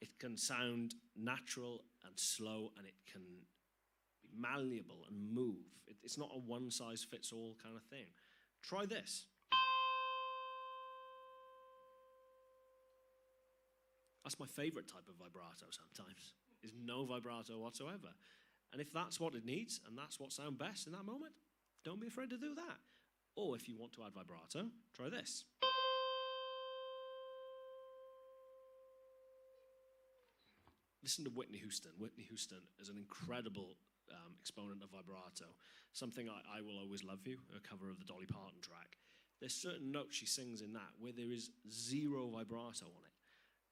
It can sound natural and slow, and it can be malleable and move. It's not a one-size-fits-all kind of thing. Try this. That's my favorite type of vibrato sometimes, is no vibrato whatsoever. And if that's what it needs, and that's what sounds best in that moment, don't be afraid to do that. Or if you want to add vibrato, try this. Listen to Whitney Houston. Whitney Houston is an incredible exponent of vibrato. Something I Will Always Love You, a cover of the Dolly Parton track. There's certain notes she sings in that where there is zero vibrato on it.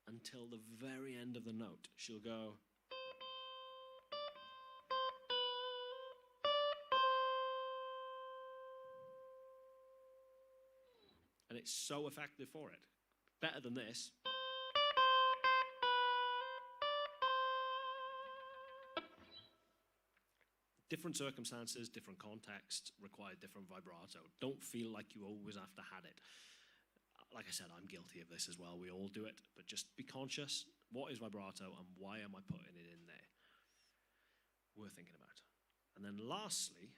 Until the very end of the note, she'll go. And it's so effective for it. Better than this. Different circumstances, different contexts require different vibrato. Don't feel like you always have to have it. Like I said, I'm guilty of this as well. We all do it, but just be conscious. What is vibrato and why am I putting it in there? Worth thinking about. And then lastly,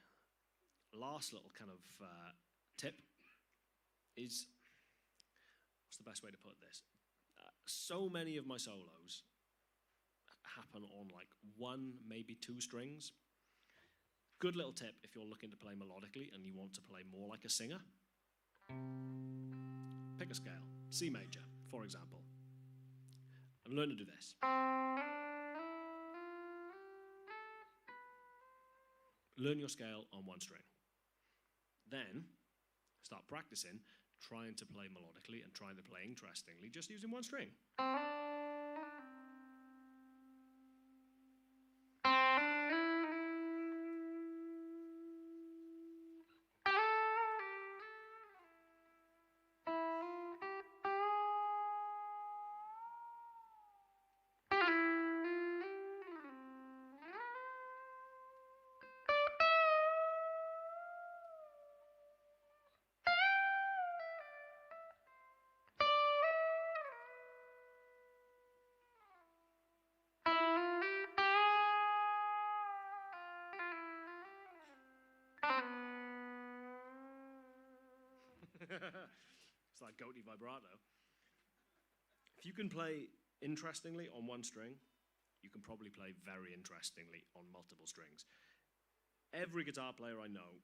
last little kind of tip is, what's the best way to put this? So many of my solos happen on like one, maybe two strings. Good little tip if you're looking to play melodically and you want to play more like a singer. Pick a scale, C major, for example, and learn to do this. Learn your scale on one string. Then start practicing trying to play melodically and trying to play interestingly just using one string. It's like goatee vibrato. If you can play interestingly on one string, you can probably play very interestingly on multiple strings. Every guitar player I know,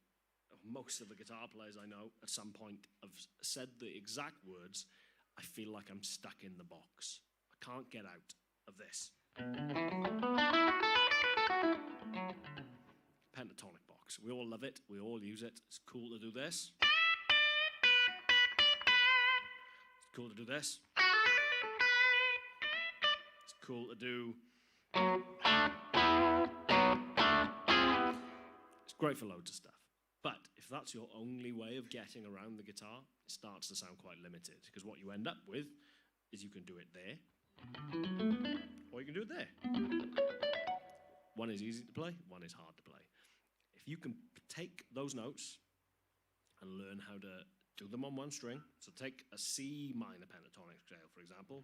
most of the guitar players I know, at some point have said the exact words, I feel like I'm stuck in the box. I can't get out of this. Pentatonic box. box. We all love it. We all use it. It's cool to do this. It's cool to do this. It's cool to do... It's great for loads of stuff. But if that's your only way of getting around the guitar, it starts to sound quite limited, because what you end up with is you can do it there, or you can do it there. One is easy to play, one is hard to play. If you can take those notes and learn how to do them on one string, so take a C minor pentatonic scale, for example.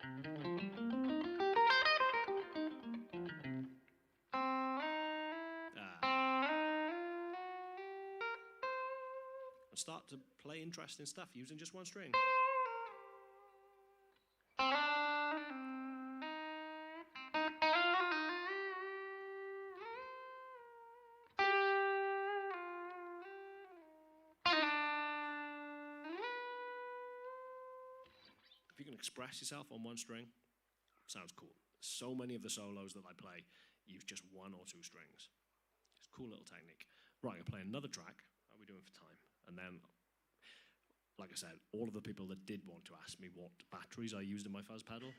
And start to play interesting stuff using just one string. If you can express yourself on one string, sounds cool. So many of the solos that I play use just one or two strings. Just cool little technique. Right, I'll play another track. How are we doing for time? And then, like I said, all of the people that did want to ask me what batteries I used in my fuzz pedal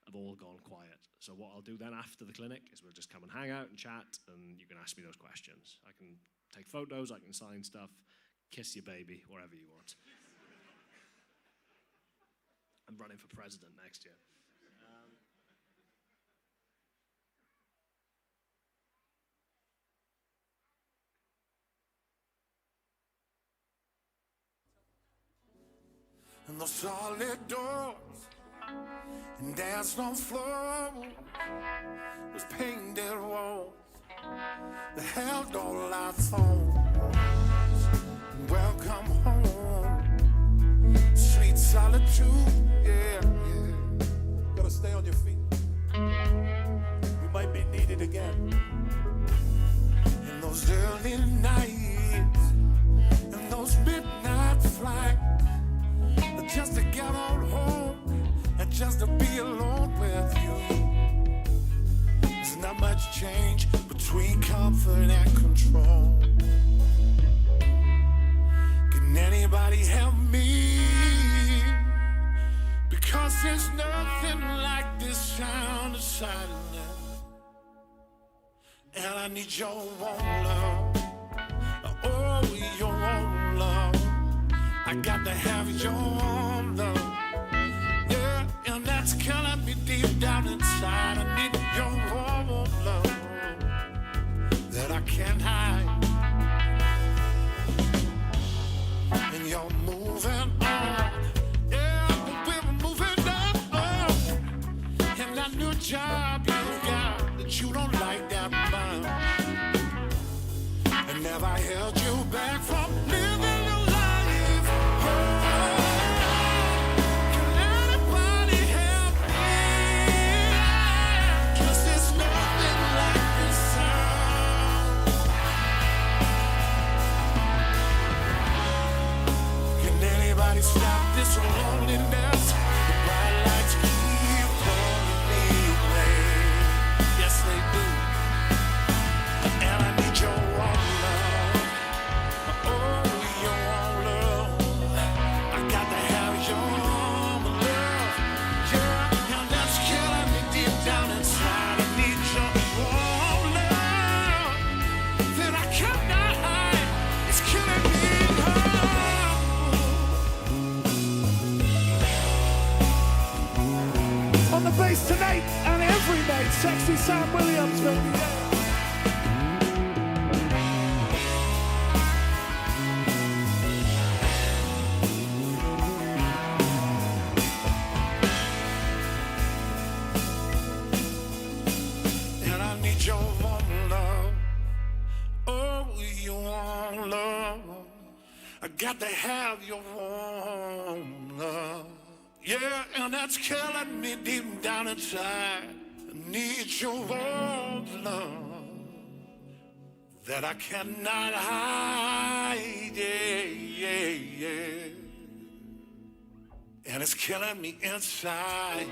have all gone quiet. So what I'll do then after the clinic is we'll just come and hang out and chat, and you can ask me those questions. I can take photos, I can sign stuff, kiss your baby, wherever you want. I'm running for president next year. And those solid doors and dance on floor was painted walls that held all our thorns. Welcome home, sweet solitude. Yeah, yeah. Gotta stay on your feet. We might be needed again. In those early nights, in those midnight flights, just to get on home and just to be alone with you. There's not much change between comfort and control. Can anybody help me? Because there's nothing like this sound of silence. And I need your warm love. Oh, your warm love. I got to have your love, yeah, and that's killing me deep down inside. I need your warm love that I can't hide. And you're moving on, yeah, we're moving on. And that new job you got that you don't like that much, and never held you back from living your life. Stop this loneliness. The bright lights keep pulling me away. Yes, they do. And I need your warm love. Oh, your warm love. I got to have your warm love. Yeah, and that's killing me deep down inside. I need your warm love that I cannot hide. It's killing me. On the bass tonight and every night, sexy Sam Williams, baby. And I need your warm love. Oh, your warm love. I got to have your warm love. Yeah, and that's killing me deep down inside. I need your warm love that I cannot hide. Yeah, yeah, yeah. And it's killing me inside.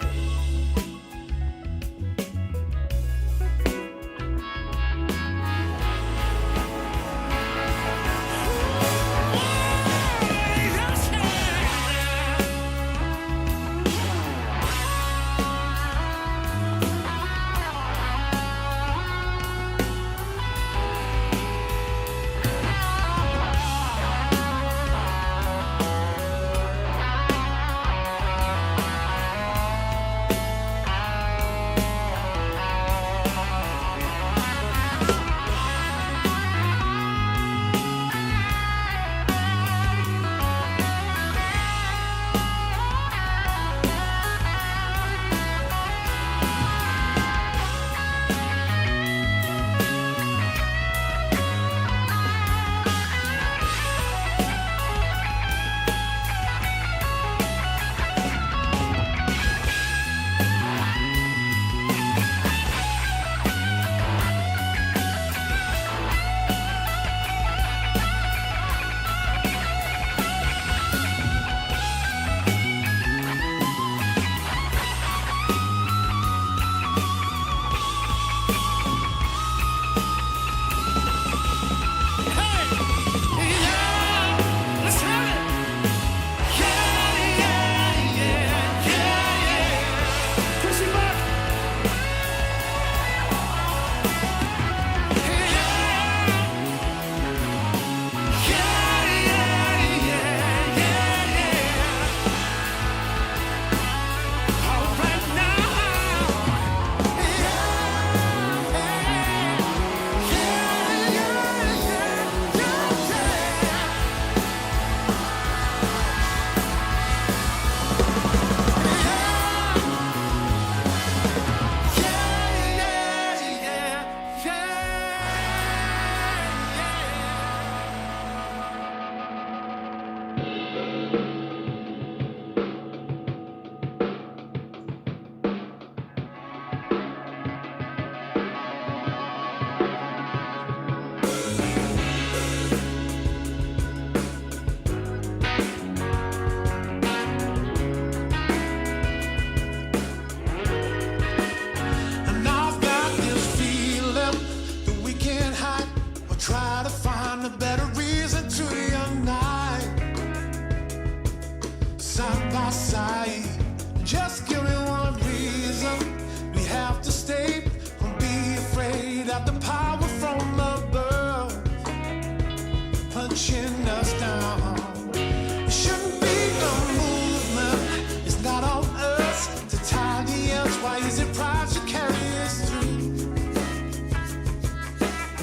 punching us down. It shouldn't be a movement. It's not on us to tidy us. Why is it pride to carry us through?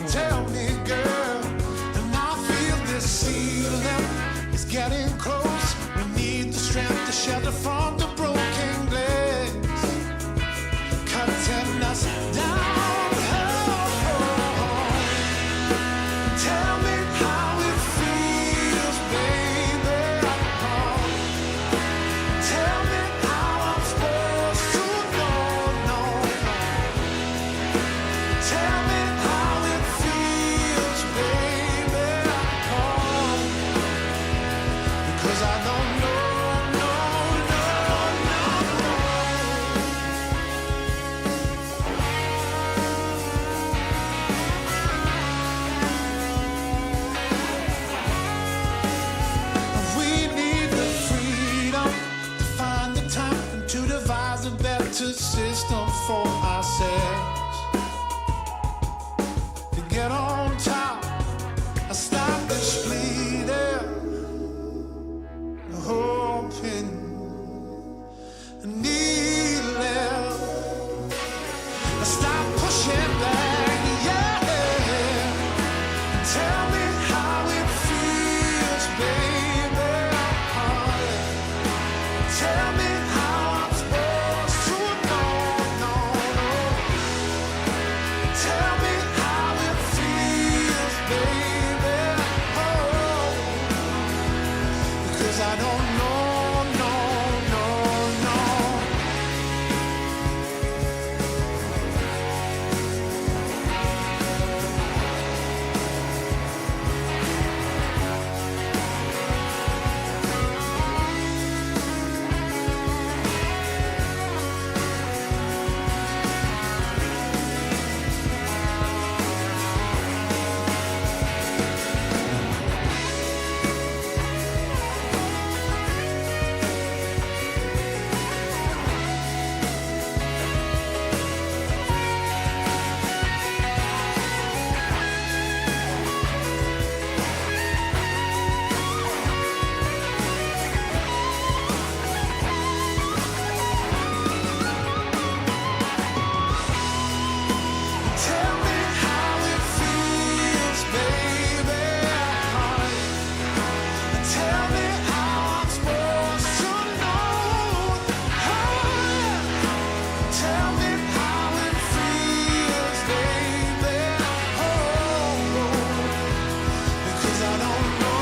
Tell me, girl, and I feel this ceiling is getting close. We need the strength to shelter from the broken glass, cutting us down. Tell me how it feels, baby. Tell me how I'm supposed to know. Tell me how it feels, baby. Because I don't know. We need the freedom to find the time to devise a better system for ourselves. To get on top and stop this bleeding, hoping, kneeling, stop pushing back, yeah. Tell me how it feels, baby. Tell me how I'm supposed to know. Tell me how it feels, baby. Because I don't know. Tell me how it feels, baby. Tell me how I'm supposed to know. Tell me how it feels, baby. Because I don't know.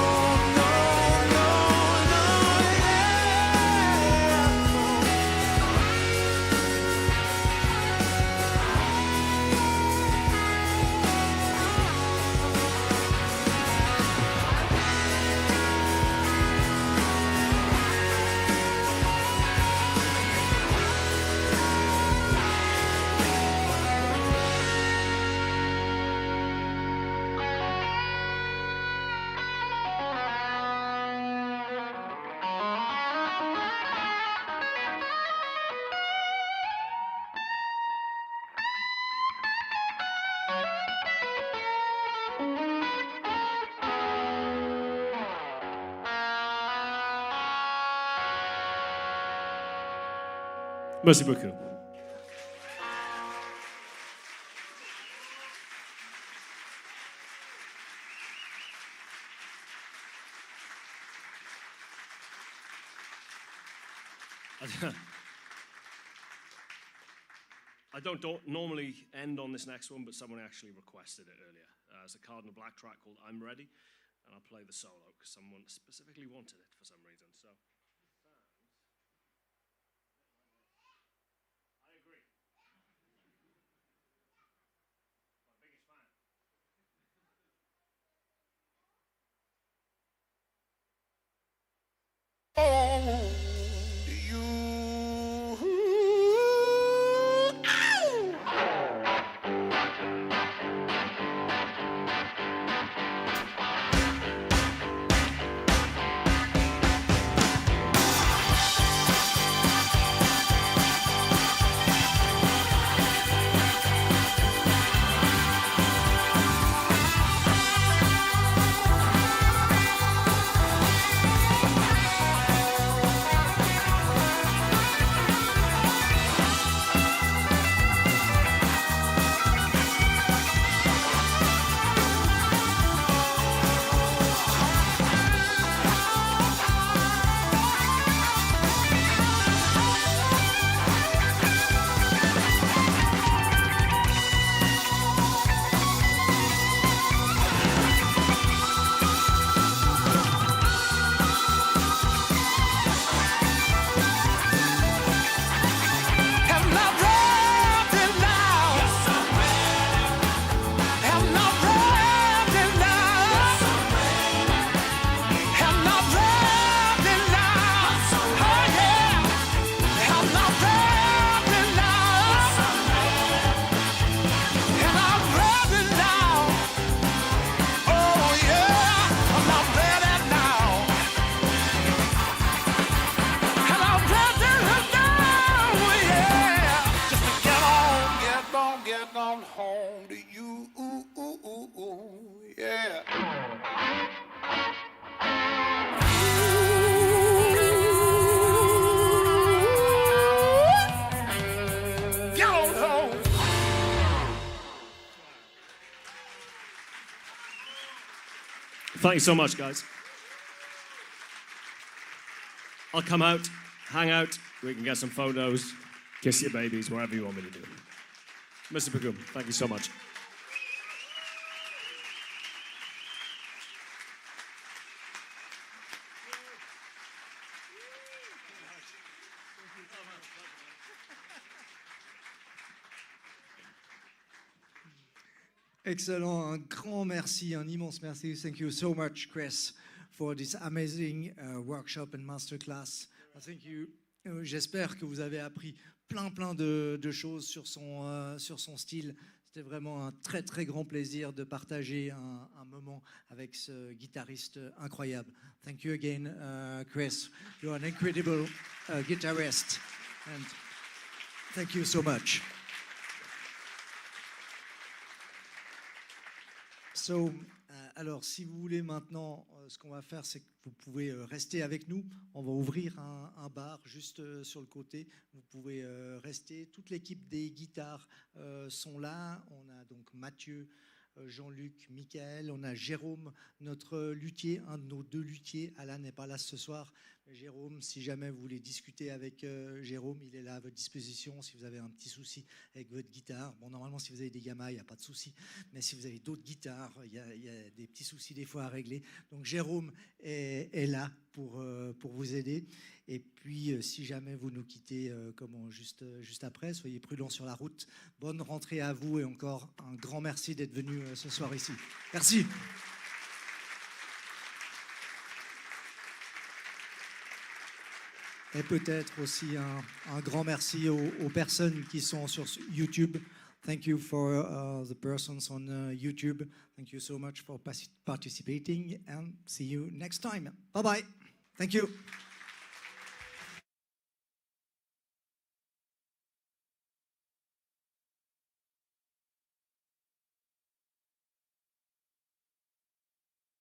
Merci beaucoup. I don't normally end on this next one, but someone actually requested it earlier. It's a Cardinal Black track called I'm Ready, and I'll play the solo because someone specifically wanted it for some reason. So, I agree. My biggest fan. Thank you so much, guys. I'll come out, hang out, we can get some photos, kiss your babies, wherever you want me to do. Mr. Pagum, thank you so much. Excellent, un grand merci, un immense merci. Thank you so much, Chris, for this amazing workshop and masterclass. J'espère que vous avez appris plein de choses sur son style. C'était vraiment un très très grand plaisir de partager un moment avec ce guitariste incroyable. Thank you again, Chris. You're an incredible guitarist, and thank you so much. Alors, si vous voulez maintenant, ce qu'on va faire, c'est que vous pouvez rester avec nous. On va ouvrir un bar juste sur le côté. Vous pouvez rester. Toute l'équipe des guitares sont là. On a donc Mathieu, Jean-Luc, Michael. On a Jérôme, notre luthier, un de nos deux luthiers. Alain n'est pas là ce soir. Mais Jérôme, si jamais vous voulez discuter avec Jérôme, il est là à votre disposition. Si vous avez un petit souci avec votre guitare, bon, normalement, si vous avez des Yamaha, il n'y a pas de souci. Mais si vous avez d'autres guitares, il y a des petits soucis des fois à régler. Donc Jérôme est là pour vous aider. Et puis, si jamais vous nous quittez juste après, soyez prudents sur la route. Bonne rentrée à vous et encore un grand merci d'être venu ce soir ici. Merci. Et peut-être aussi un grand merci aux personnes qui sont sur YouTube. Thank you for the persons on YouTube. Thank you so much for participating and see you next time. Bye bye. Thank you.